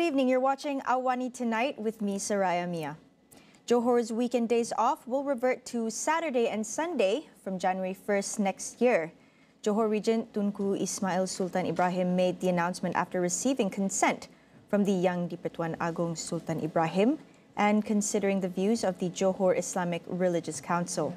Good evening. You're watching AWANI Tonight with me, Saraya Mia. Johor's weekend days off will revert to Saturday and Sunday from January 1st next year. Johor Regent Tunku Ismail Sultan Ibrahim made the announcement after receiving consent from the Yang di-Pertuan Agong Sultan Ibrahim and considering the views of the Johor Islamic Religious Council.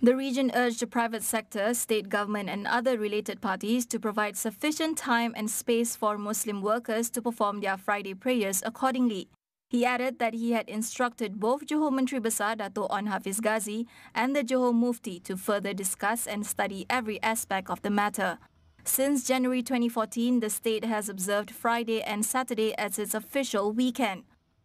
The region urged the private sector, state government and other related parties to provide sufficient time and space for Muslim workers to perform their Friday prayers accordingly. He added that he had instructed both Johor Menteri Besar Dato' Onn Hafiz Ghazi and the Johor Mufti to further discuss and study every aspect of the matter. Since January 2014, the state has observed Friday and Saturday as its official weekend.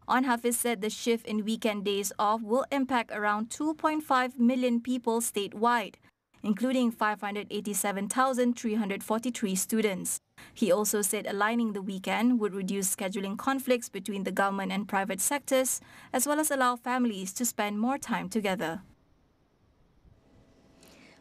Onn Hafiz said the shift in weekend days off will impact around 2.5 million people statewide, including 587,343 students. He also said aligning the weekend would reduce scheduling conflicts between the government and private sectors, as well as allow families to spend more time together.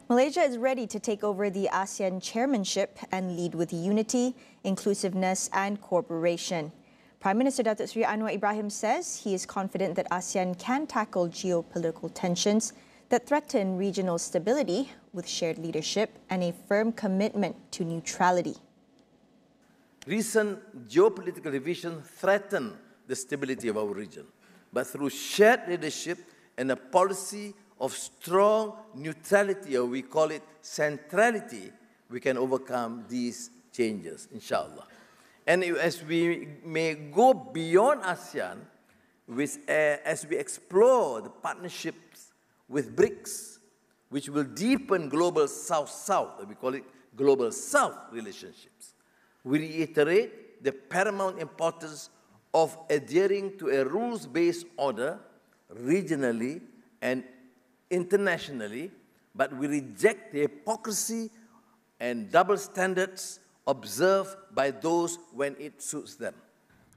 Malaysia is ready to take over the ASEAN chairmanship and lead with unity, inclusiveness and cooperation. Prime Minister Datuk Seri Anwar Ibrahim says he is confident that ASEAN can tackle geopolitical tensions that threaten regional stability with shared leadership and a firm commitment to neutrality. Recent geopolitical divisions threaten the stability of our region, but through shared leadership and a policy of strong neutrality, or we call it centrality, we can overcome these changes, inshallah. And as we may go beyond ASEAN, as we explore the partnerships with BRICS, which will deepen global South-South, we call it global South relationships, we reiterate the paramount importance of adhering to a rules-based order regionally and internationally, but we reject the hypocrisy and double standards observed by those when it suits them.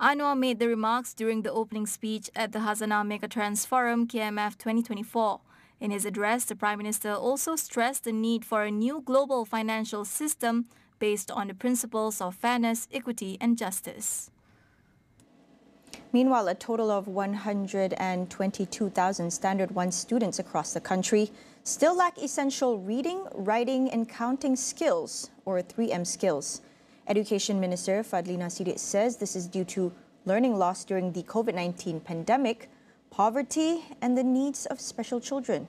Anwar made the remarks during the opening speech at the Hazanah Megatrends Forum KMF 2024. In his address, the Prime Minister also stressed the need for a new global financial system based on the principles of fairness, equity and justice. Meanwhile, a total of 122,000 Standard 1 students across the country still lack essential reading, writing and counting skills, or 3M skills. Education Minister Fadlina Siddiq says this is due to learning loss during the COVID-19 pandemic, poverty and the needs of special children.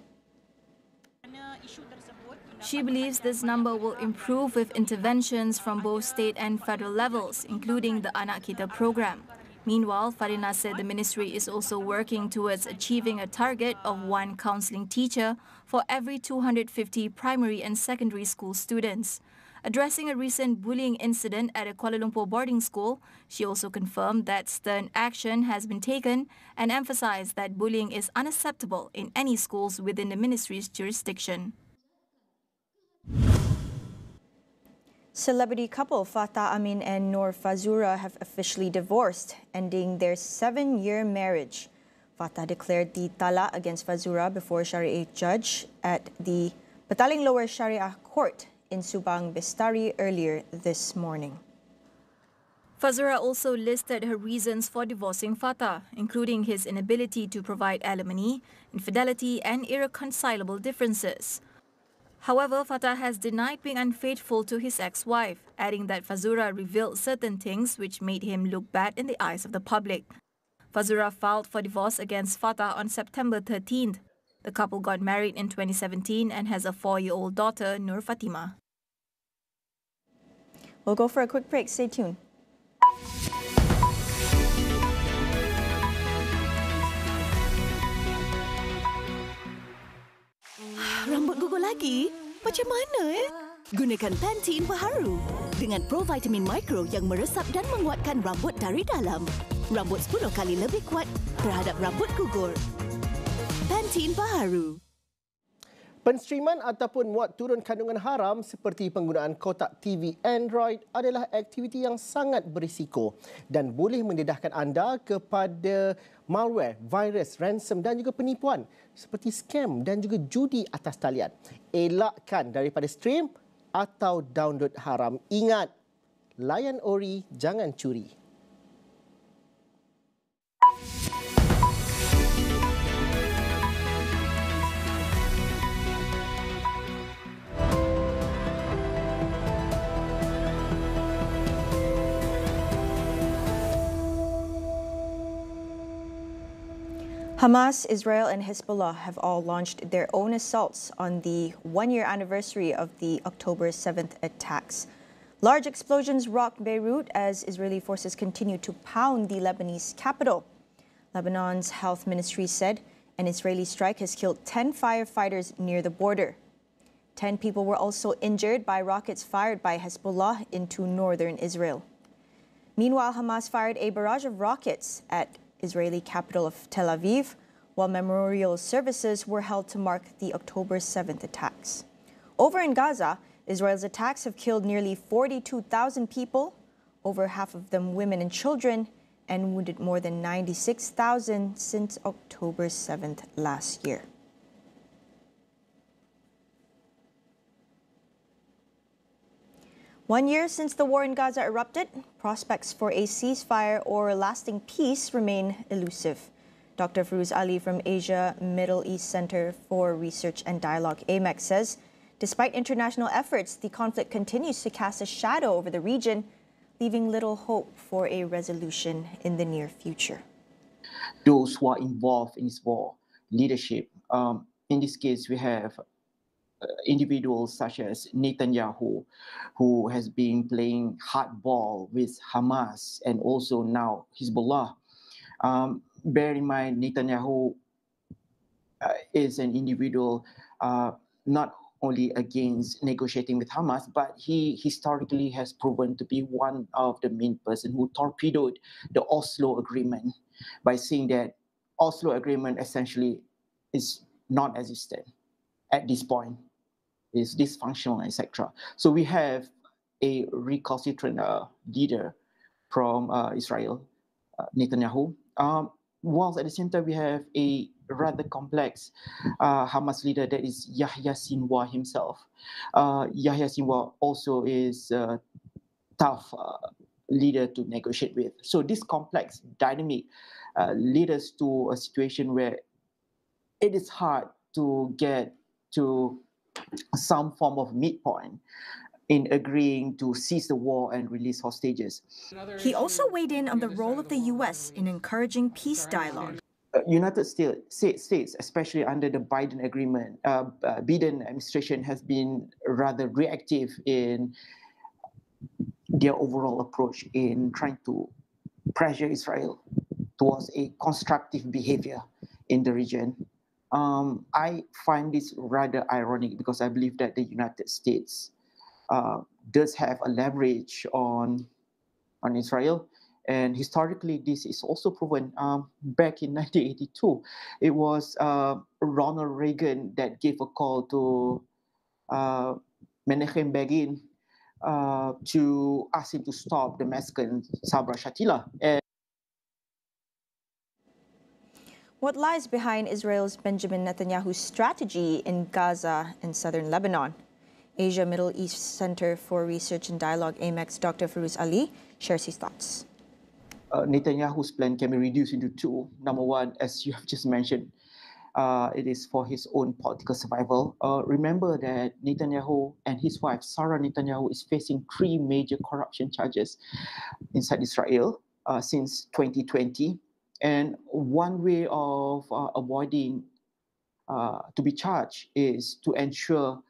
She believes this number will improve with interventions from both state and federal levels, including the Anak Kita program. Meanwhile, Fadlina said the ministry is also working towards achieving a target of one counselling teacher for every 250 primary and secondary school students. Addressing a recent bullying incident at a Kuala Lumpur boarding school, she also confirmed that stern action has been taken and emphasised that bullying is unacceptable in any schools within the ministry's jurisdiction. Celebrity couple Fatah Amin and Noor Fazura have officially divorced, ending their 7-year marriage. Fatah declared the talaq against Fazura before a Sharia judge at the Petaling Lower Sharia Court in Subang Bestari earlier this morning. Fazura also listed her reasons for divorcing Fatah, including his inability to provide alimony, infidelity and irreconcilable differences. However, Fatah has denied being unfaithful to his ex-wife, adding that Fazura revealed certain things which made him look bad in the eyes of the public. Fazura filed for divorce against Fatah on September 13th. The couple got married in 2017 and has a 4-year-old daughter, Nur Fatima. We'll go for a quick break. Stay tuned. Rambut gugur lagi? Macam mana Gunakan Pantene Baharu dengan provitamin mikro yang meresap dan menguatkan rambut dari dalam. Rambut 10 kali lebih kuat terhadap rambut gugur. Pantene Baharu. Penstreaman ataupun muat turun kandungan haram seperti penggunaan kotak TV Android adalah aktiviti yang sangat berisiko dan boleh mendedahkan anda kepada malware, virus, ransom dan juga penipuan seperti scam dan juga judi atas talian. Elakkan daripada stream atau download haram. Ingat, layan ori, jangan curi. Hamas, Israel, and Hezbollah have all launched their own assaults on the one-year anniversary of the October 7th attacks. Large explosions rocked Beirut as Israeli forces continue to pound the Lebanese capital. Lebanon's health ministry said an Israeli strike has killed 10 firefighters near the border. 10 people were also injured by rockets fired by Hezbollah into northern Israel. Meanwhile, Hamas fired a barrage of rockets at Israeli capital of Tel Aviv, while memorial services were held to mark the October 7th attacks. Over in Gaza, Israel's attacks have killed nearly 42,000 people, over half of them women and children, and wounded more than 96,000 since October 7th last year. One year since the war in Gaza erupted, prospects for a ceasefire or lasting peace remain elusive. Dr. Firuz Ali from Asia Middle East Center for Research and Dialogue, AMEC, says despite international efforts, the conflict continues to cast a shadow over the region, leaving little hope for a resolution in the near future. Those who are involved in this war, leadership, in this case, we have individuals such as Netanyahu, who has been playing hardball with Hamas and also now Hezbollah. Bear in mind, Netanyahu is an individual not only against negotiating with Hamas, but he historically has proven to be one of the main person who torpedoed the Oslo Agreement by saying that Oslo Agreement essentially is non-existent at this point, is dysfunctional, etc. So we have a recalcitrant leader from Israel, Netanyahu, whilst at the same time we have a rather complex Hamas leader that is Yahya Sinwar himself. Yahya Sinwar also is a tough leader to negotiate with. So this complex dynamic leads us to a situation where it is hard to get to some form of midpoint in agreeing to cease the war and release hostages. He also weighed in on the role of the U.S. in encouraging peace dialogue. United States, especially under the Biden agreement, Biden administration has been rather reactive in their overall approach in trying to pressure Israel towards a constructive behavior in the region. I find this rather ironic because I believe that the United States does have a leverage on Israel. And historically, this is also proven back in 1982. It was Ronald Reagan that gave a call to Menachem Begin to ask him to stop the massacre in Sabra Shatila. What lies behind Israel's Benjamin Netanyahu's strategy in Gaza and southern Lebanon? Asia Middle East Center for Research and Dialogue, AMEC's Dr. Firuz Ali shares his thoughts. Netanyahu's plan can be reduced into two. Number one, as you have just mentioned, it is for his own political survival. Remember that Netanyahu and his wife, Sarah Netanyahu, is facing 3 major corruption charges inside Israel since 2020. And one way of avoiding to be charged is to ensure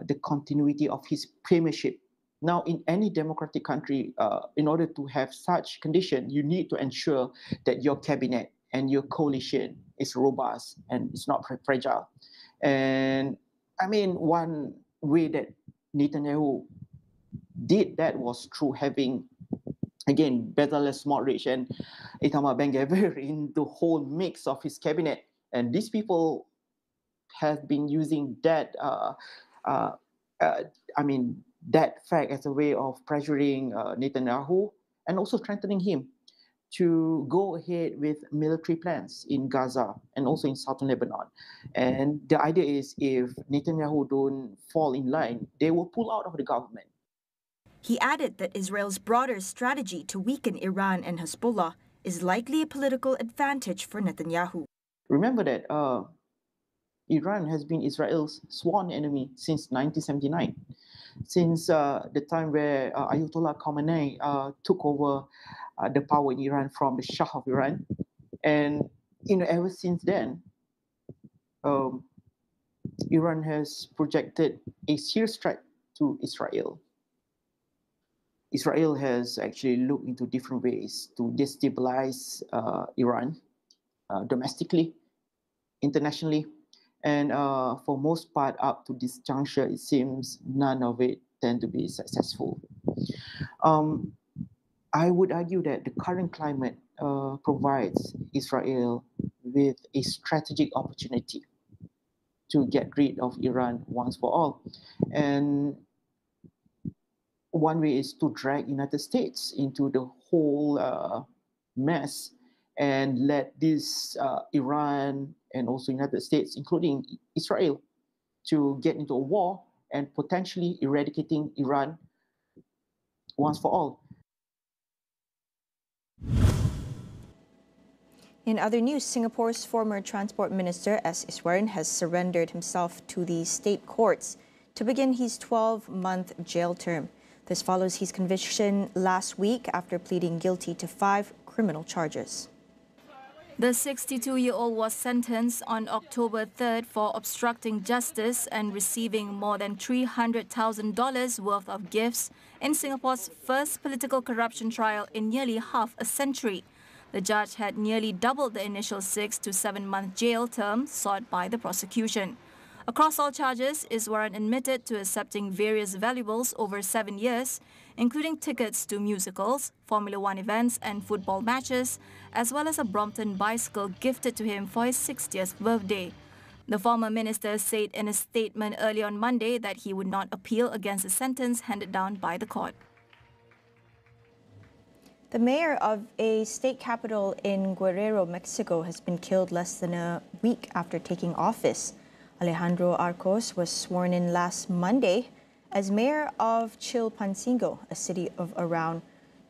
the continuity of his premiership. Now, in any democratic country, in order to have such condition, you need to ensure that your cabinet and your coalition is robust and it's not fragile. And I mean, one way that Netanyahu did that was through having, again, Bezalel Smotrich and Itamar Ben-Gvir in the whole mix of his cabinet. And these people have been using that, that fact as a way of pressuring Netanyahu and also threatening him to go ahead with military plans in Gaza and also in southern Lebanon. And the idea is if Netanyahu don't fall in line, they will pull out of the government. He added that Israel's broader strategy to weaken Iran and Hezbollah is likely a political advantage for Netanyahu. Remember that Iran has been Israel's sworn enemy since 1979, since the time where Ayatollah Khamenei took over the power in Iran from the Shah of Iran. And ever since then, Iran has projected a serious threat to Israel. Israel has actually looked into different ways to destabilize Iran domestically, internationally, and for most part up to this juncture, it seems none of it tend to be successful. I would argue that the current climate provides Israel with a strategic opportunity to get rid of Iran once for all. And one way is to drag United States into the whole mess and let this Iran and also United States, including Israel, to get into a war and potentially eradicating Iran once for all. In other news, Singapore's former Transport Minister S. Iswaran has surrendered himself to the state courts to begin his 12-month jail term. This follows his conviction last week after pleading guilty to 5 criminal charges. The 62-year-old was sentenced on October 3rd for obstructing justice and receiving more than $300,000 worth of gifts in Singapore's first political corruption trial in nearly half a century. The judge had nearly doubled the initial 6 to 7-month jail term sought by the prosecution. Across all charges, Iswaran admitted to accepting various valuables over 7 years, including tickets to musicals, Formula One events and football matches, as well as a Brompton bicycle gifted to him for his 60th birthday. The former minister said in a statement early on Monday that he would not appeal against the sentence handed down by the court. The mayor of a state capital in Guerrero, Mexico, has been killed less than a week after taking office. Alejandro Arcos was sworn in last Monday as mayor of Chilpancingo, a city of around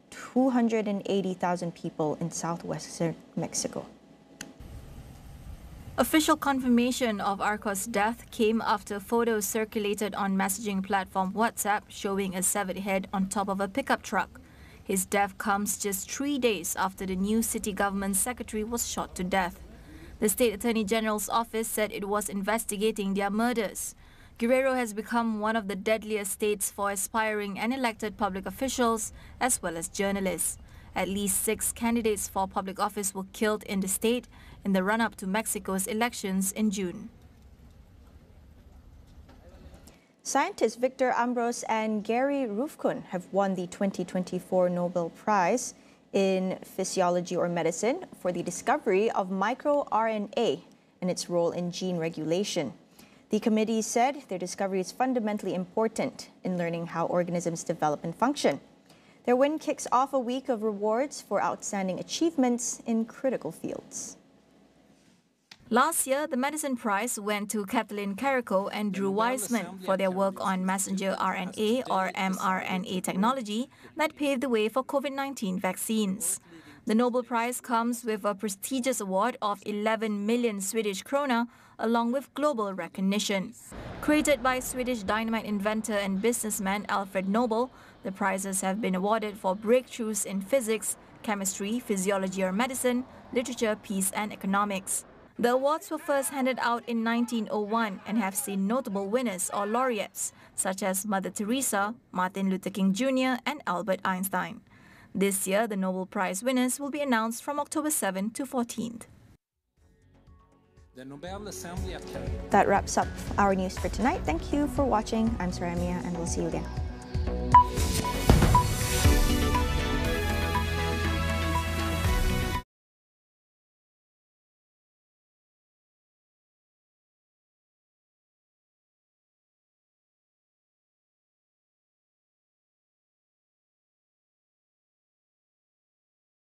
280,000 people in southwestern Mexico. Official confirmation of Arcos' death came after photos circulated on messaging platform WhatsApp showing a severed head on top of a pickup truck. His death comes just 3 days after the new city government secretary was shot to death. The State Attorney General's office said it was investigating their murders. Guerrero has become one of the deadliest states for aspiring and elected public officials as well as journalists. At least 6 candidates for public office were killed in the state in the run-up to Mexico's elections in June. Scientists Victor Ambros and Gary Ruvkun have won the 2024 Nobel Prize in Physiology or Medicine for the discovery of microRNA and its role in gene regulation. The committee said their discovery is fundamentally important in learning how organisms develop and function. Their win kicks off a week of rewards for outstanding achievements in critical fields. Last year, the Medicine Prize went to Kathleen Carrico and Drew Weissman for their work on messenger RNA or mRNA technology that paved the way for COVID-19 vaccines. The Nobel Prize comes with a prestigious award of 11 million Swedish krona along with global recognition. Created by Swedish dynamite inventor and businessman Alfred Nobel, the prizes have been awarded for breakthroughs in physics, chemistry, physiology or medicine, literature, peace and economics. The awards were first handed out in 1901 and have seen notable winners or laureates such as Mother Teresa, Martin Luther King Jr. and Albert Einstein. This year, the Nobel Prize winners will be announced from October 7 to 14th. That wraps up our news for tonight. Thank you for watching. I'm Saraya Mia and we'll see you again.